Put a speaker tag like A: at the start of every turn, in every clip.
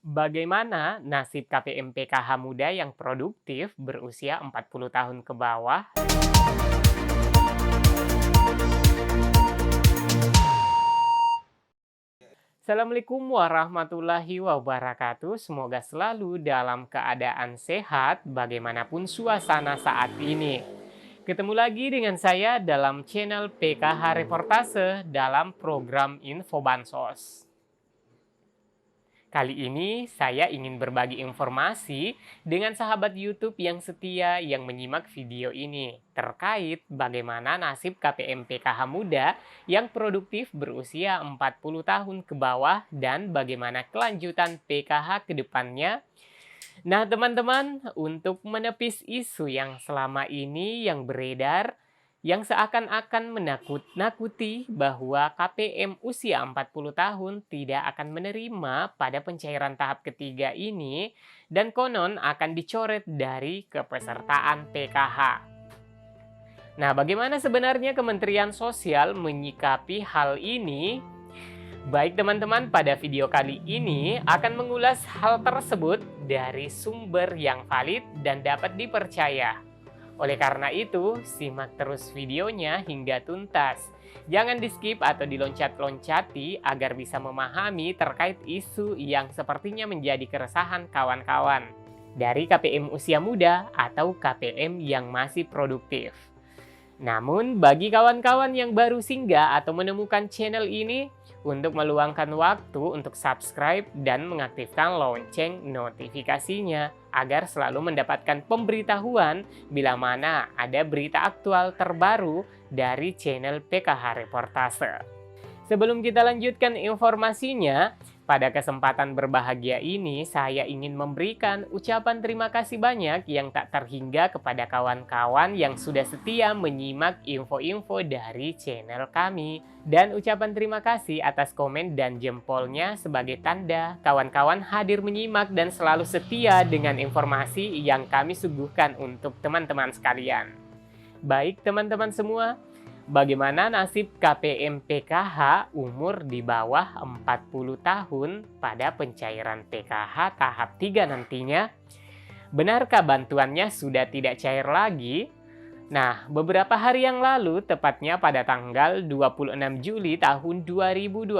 A: Bagaimana nasib KPM PKH muda yang produktif berusia 40 tahun ke bawah? Assalamualaikum warahmatullahi wabarakatuh. Semoga selalu dalam keadaan sehat bagaimanapun suasana saat ini. Ketemu lagi dengan saya dalam channel PKH Reportase dalam program Info Bansos. Kali ini saya ingin berbagi informasi dengan sahabat YouTube yang setia yang menyimak video ini terkait bagaimana nasib KPM PKH muda yang produktif berusia 40 tahun ke bawah dan bagaimana kelanjutan PKH ke depannya. Nah, teman-teman, untuk menepis isu yang selama ini yang beredar yang seakan-akan menakut-nakuti bahwa KPM usia 40 tahun tidak akan menerima pada pencairan tahap ketiga ini dan konon akan dicoret dari kepesertaan PKH. Nah, bagaimana sebenarnya Kementerian Sosial menyikapi hal ini? Baik teman-teman, pada video kali ini akan mengulas hal tersebut dari sumber yang valid dan dapat dipercaya. Oleh karena itu, simak terus videonya hingga tuntas. Jangan di-skip atau diloncat-loncati agar bisa memahami terkait isu yang sepertinya menjadi keresahan kawan-kawan dari KPM usia muda atau KPM yang masih produktif. Namun, bagi kawan-kawan yang baru singgah atau menemukan channel ini, untuk meluangkan waktu untuk subscribe dan mengaktifkan lonceng notifikasinya agar selalu mendapatkan pemberitahuan bila mana ada berita aktual terbaru dari channel PKH Reportase. Sebelum kita lanjutkan informasinya, pada kesempatan berbahagia ini saya ingin memberikan ucapan terima kasih banyak yang tak terhingga kepada kawan-kawan yang sudah setia menyimak info-info dari channel kami. Dan ucapan terima kasih atas komen dan jempolnya sebagai tanda kawan-kawan hadir menyimak dan selalu setia dengan informasi yang kami suguhkan untuk teman-teman sekalian. Baik teman-teman semua, bagaimana nasib KPM PKH umur di bawah 40 tahun pada pencairan PKH tahap 3 nantinya? Benarkah bantuannya sudah tidak cair lagi? Nah, beberapa hari yang lalu, tepatnya pada tanggal 26 Juli tahun 2022,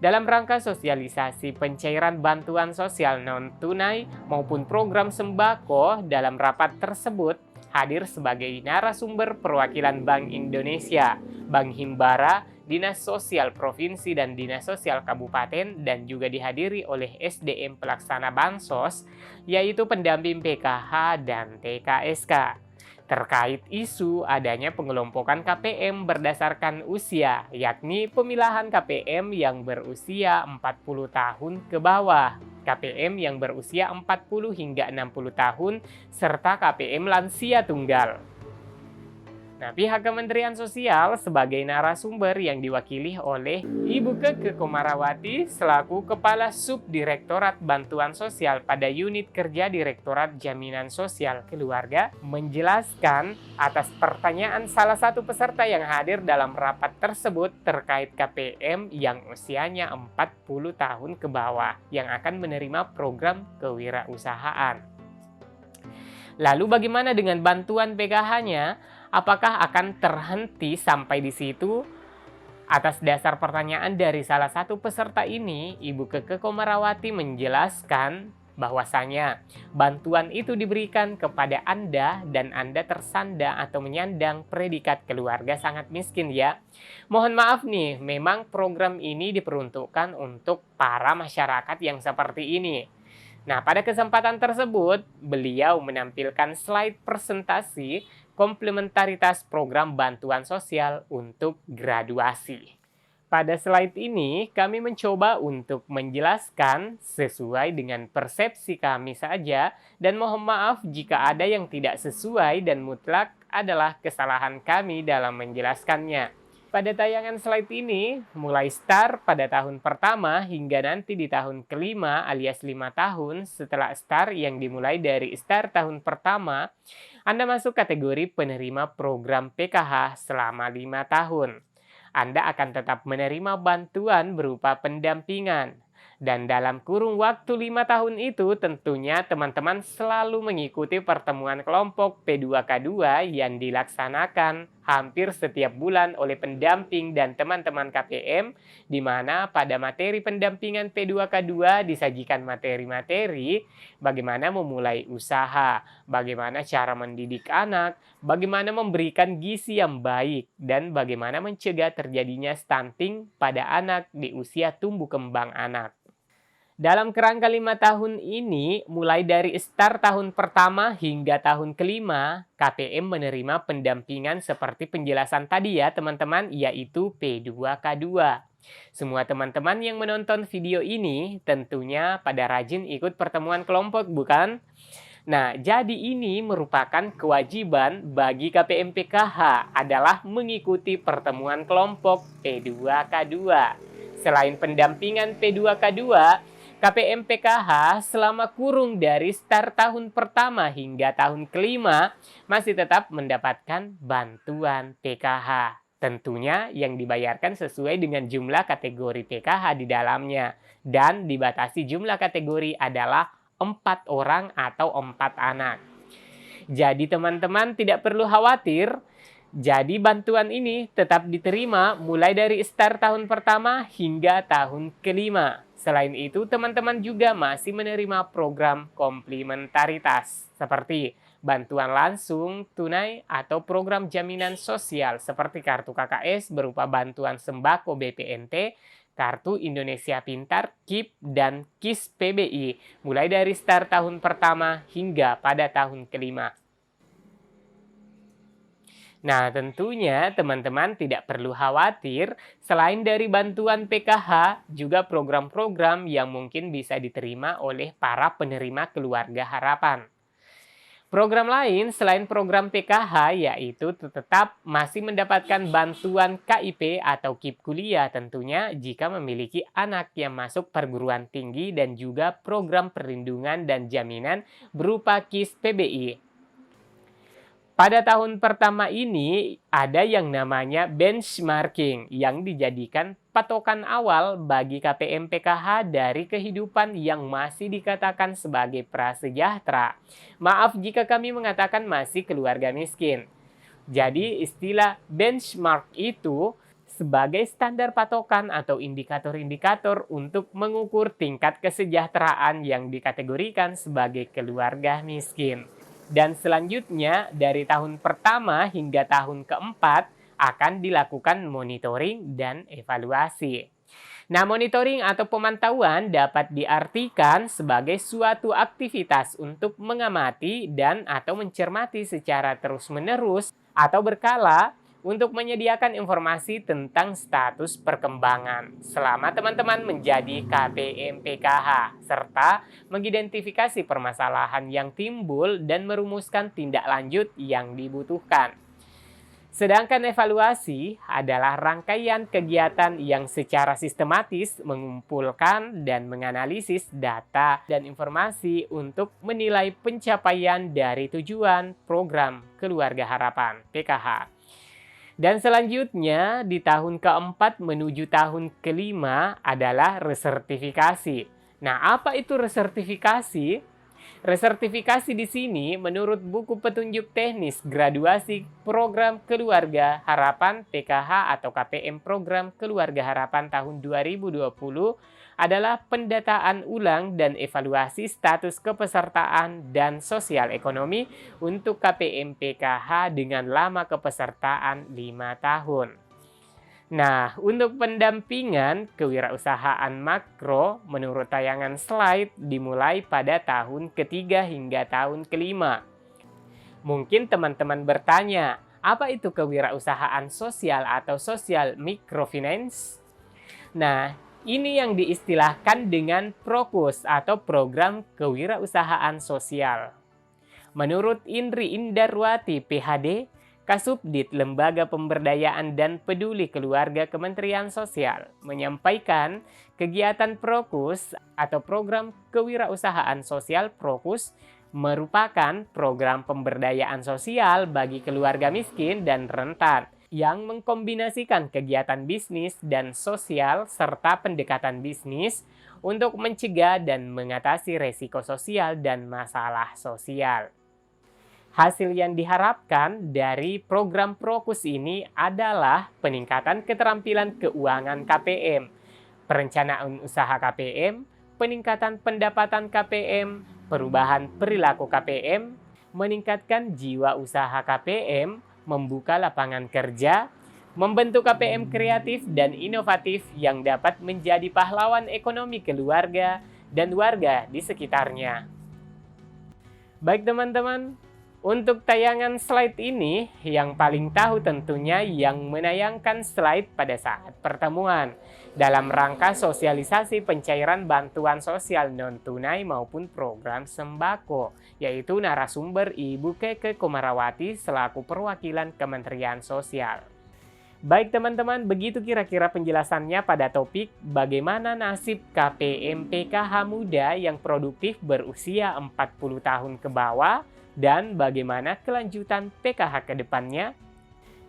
A: dalam rangka sosialisasi pencairan bantuan sosial non-tunai maupun program sembako, dalam rapat tersebut hadir sebagai narasumber perwakilan Bank Indonesia, Bank Himbara, Dinas Sosial Provinsi dan Dinas Sosial Kabupaten, dan juga dihadiri oleh SDM Pelaksana Bansos, yaitu pendamping PKH dan TKSK. Terkait isu adanya pengelompokan KPM berdasarkan usia, yakni pemilahan KPM yang berusia 40 tahun ke bawah, KPM yang berusia 40 hingga 60 tahun, serta KPM lansia tunggal. Nah, pihak Kementerian Sosial sebagai narasumber yang diwakili oleh Ibu Keke Komarawati selaku Kepala Subdirektorat Bantuan Sosial pada Unit Kerja Direktorat Jaminan Sosial Keluarga menjelaskan atas pertanyaan salah satu peserta yang hadir dalam rapat tersebut terkait KPM yang usianya 40 tahun ke bawah yang akan menerima program kewirausahaan. Lalu bagaimana dengan bantuan PKH-nya? Apakah akan terhenti sampai di situ? Atas dasar pertanyaan dari salah satu peserta ini, Ibu Keke Komarawati menjelaskan bahwasanya bantuan itu diberikan kepada Anda dan Anda tersandang atau menyandang predikat keluarga sangat miskin ya. Mohon maaf nih, memang program ini diperuntukkan untuk para masyarakat yang seperti ini. Nah, pada kesempatan tersebut, beliau menampilkan slide presentasi komplementaritas program bantuan sosial untuk graduasi. Pada slide ini, kami mencoba untuk menjelaskan sesuai dengan persepsi kami saja, dan mohon maaf jika ada yang tidak sesuai dan mutlak adalah kesalahan kami dalam menjelaskannya. Pada tayangan slide ini, mulai start pada tahun pertama hingga nanti di tahun kelima alias 5 tahun setelah start yang dimulai dari start tahun pertama, Anda masuk kategori penerima program PKH selama 5 tahun. Anda akan tetap menerima bantuan berupa pendampingan. Dan dalam kurun waktu 5 tahun itu tentunya teman-teman selalu mengikuti pertemuan kelompok P2K2 yang dilaksanakan hampir setiap bulan oleh pendamping dan teman-teman KPM, di mana pada materi pendampingan P2K2 disajikan materi-materi bagaimana memulai usaha, bagaimana cara mendidik anak, bagaimana memberikan gizi yang baik, dan bagaimana mencegah terjadinya stunting pada anak di usia tumbuh kembang anak. Dalam kerangka 5 tahun ini, mulai dari start tahun pertama hingga tahun kelima, KPM menerima pendampingan seperti penjelasan tadi ya teman-teman, yaitu P2K2. Semua teman-teman yang menonton video ini tentunya pada rajin ikut pertemuan kelompok, bukan? Nah, jadi ini merupakan kewajiban bagi KPM PKH adalah mengikuti pertemuan kelompok P2K2. Selain pendampingan P2K2, KPM PKH selama kurung dari start tahun pertama hingga tahun kelima masih tetap mendapatkan bantuan PKH. Tentunya yang dibayarkan sesuai dengan jumlah kategori PKH di dalamnya. Dan dibatasi jumlah kategori adalah 4 orang atau 4 anak. Jadi teman-teman tidak perlu khawatir. Jadi bantuan ini tetap diterima mulai dari start tahun pertama hingga tahun kelima. Selain itu, teman-teman juga masih menerima program komplementaritas seperti bantuan langsung, tunai, atau program jaminan sosial seperti kartu KKS berupa bantuan sembako BPNT, kartu Indonesia Pintar, KIP, dan KIS PBI mulai dari start tahun pertama hingga pada tahun kelima. Nah, tentunya teman-teman tidak perlu khawatir, selain dari bantuan PKH, juga program-program yang mungkin bisa diterima oleh para penerima keluarga harapan. Program lain selain program PKH yaitu tetap masih mendapatkan bantuan KIP atau KIP kuliah tentunya jika memiliki anak yang masuk perguruan tinggi dan juga program perlindungan dan jaminan berupa KIS PBI. Pada tahun pertama ini, ada yang namanya benchmarking yang dijadikan patokan awal bagi KPM PKH dari kehidupan yang masih dikatakan sebagai prasejahtera. Maaf jika kami mengatakan masih keluarga miskin. Jadi istilah benchmark itu sebagai standar patokan atau indikator-indikator untuk mengukur tingkat kesejahteraan yang dikategorikan sebagai keluarga miskin. Dan selanjutnya dari tahun pertama hingga tahun keempat akan dilakukan monitoring dan evaluasi. Nah, monitoring atau pemantauan dapat diartikan sebagai suatu aktivitas untuk mengamati dan atau mencermati secara terus-menerus atau berkala untuk menyediakan informasi tentang status perkembangan selama teman-teman menjadi KPM PKH, serta mengidentifikasi permasalahan yang timbul dan merumuskan tindak lanjut yang dibutuhkan. Sedangkan evaluasi adalah rangkaian kegiatan yang secara sistematis mengumpulkan dan menganalisis data dan informasi untuk menilai pencapaian dari tujuan program Keluarga Harapan PKH. Dan selanjutnya di tahun keempat menuju tahun kelima adalah resertifikasi. Nah, apa itu resertifikasi? Resertifikasi di sini menurut buku petunjuk teknis graduasi program Keluarga Harapan PKH atau KPM program Keluarga Harapan tahun 2020 adalah pendataan ulang dan evaluasi status kepesertaan dan sosial ekonomi untuk KPM PKH dengan lama kepesertaan 5 tahun. Nah, untuk pendampingan kewirausahaan makro menurut tayangan slide dimulai pada tahun ketiga hingga tahun kelima. Mungkin teman-teman bertanya, apa itu kewirausahaan sosial atau social microfinance? Nah, ini yang diistilahkan dengan PROKUS atau Program Kewirausahaan Sosial. Menurut Indri Indarwati PhD, Kasubdit Lembaga Pemberdayaan dan Peduli Keluarga Kementerian Sosial menyampaikan kegiatan PROKUS atau Program Kewirausahaan Sosial PROKUS merupakan program pemberdayaan sosial bagi keluarga miskin dan rentan yang mengkombinasikan kegiatan bisnis dan sosial serta pendekatan bisnis untuk mencegah dan mengatasi resiko sosial dan masalah sosial. Hasil yang diharapkan dari program Prokus ini adalah peningkatan keterampilan keuangan KPM, perencanaan usaha KPM, peningkatan pendapatan KPM, perubahan perilaku KPM, meningkatkan jiwa usaha KPM, membuka lapangan kerja, membentuk KPM kreatif dan inovatif yang dapat menjadi pahlawan ekonomi keluarga dan warga di sekitarnya. Baik teman-teman, untuk tayangan slide ini, yang paling tahu tentunya yang menayangkan slide pada saat pertemuan dalam rangka sosialisasi pencairan bantuan sosial non-tunai maupun program sembako, yaitu narasumber Ibu Keke Komarawati selaku perwakilan Kementerian Sosial. Baik teman-teman, begitu kira-kira penjelasannya pada topik bagaimana nasib KPM PKH muda yang produktif berusia 40 tahun ke bawah dan bagaimana kelanjutan PKH ke depannya.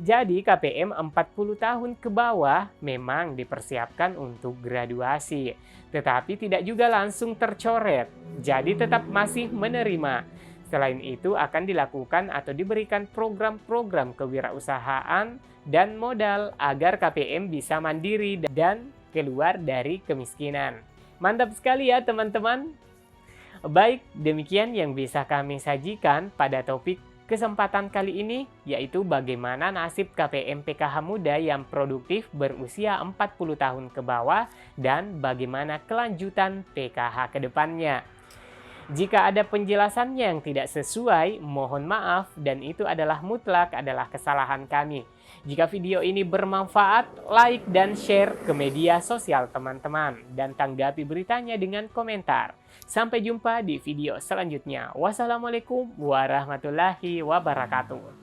A: Jadi KPM 40 tahun ke bawah memang dipersiapkan untuk graduasi, tetapi tidak juga langsung tercoret, jadi tetap masih menerima. Selain itu akan dilakukan atau diberikan program-program kewirausahaan dan modal agar KPM bisa mandiri dan keluar dari kemiskinan. Mantap sekali ya teman-teman. Baik, demikian yang bisa kami sajikan pada topik kesempatan kali ini, yaitu bagaimana nasib KPM PKH muda yang produktif berusia 40 tahun ke bawah dan bagaimana kelanjutan PKH ke depannya. Jika ada penjelasannya yang tidak sesuai, mohon maaf dan itu adalah mutlak adalah kesalahan kami. Jika video ini bermanfaat, like dan share ke media sosial teman-teman dan tanggapi beritanya dengan komentar. Sampai jumpa di video selanjutnya. Wassalamualaikum warahmatullahi wabarakatuh.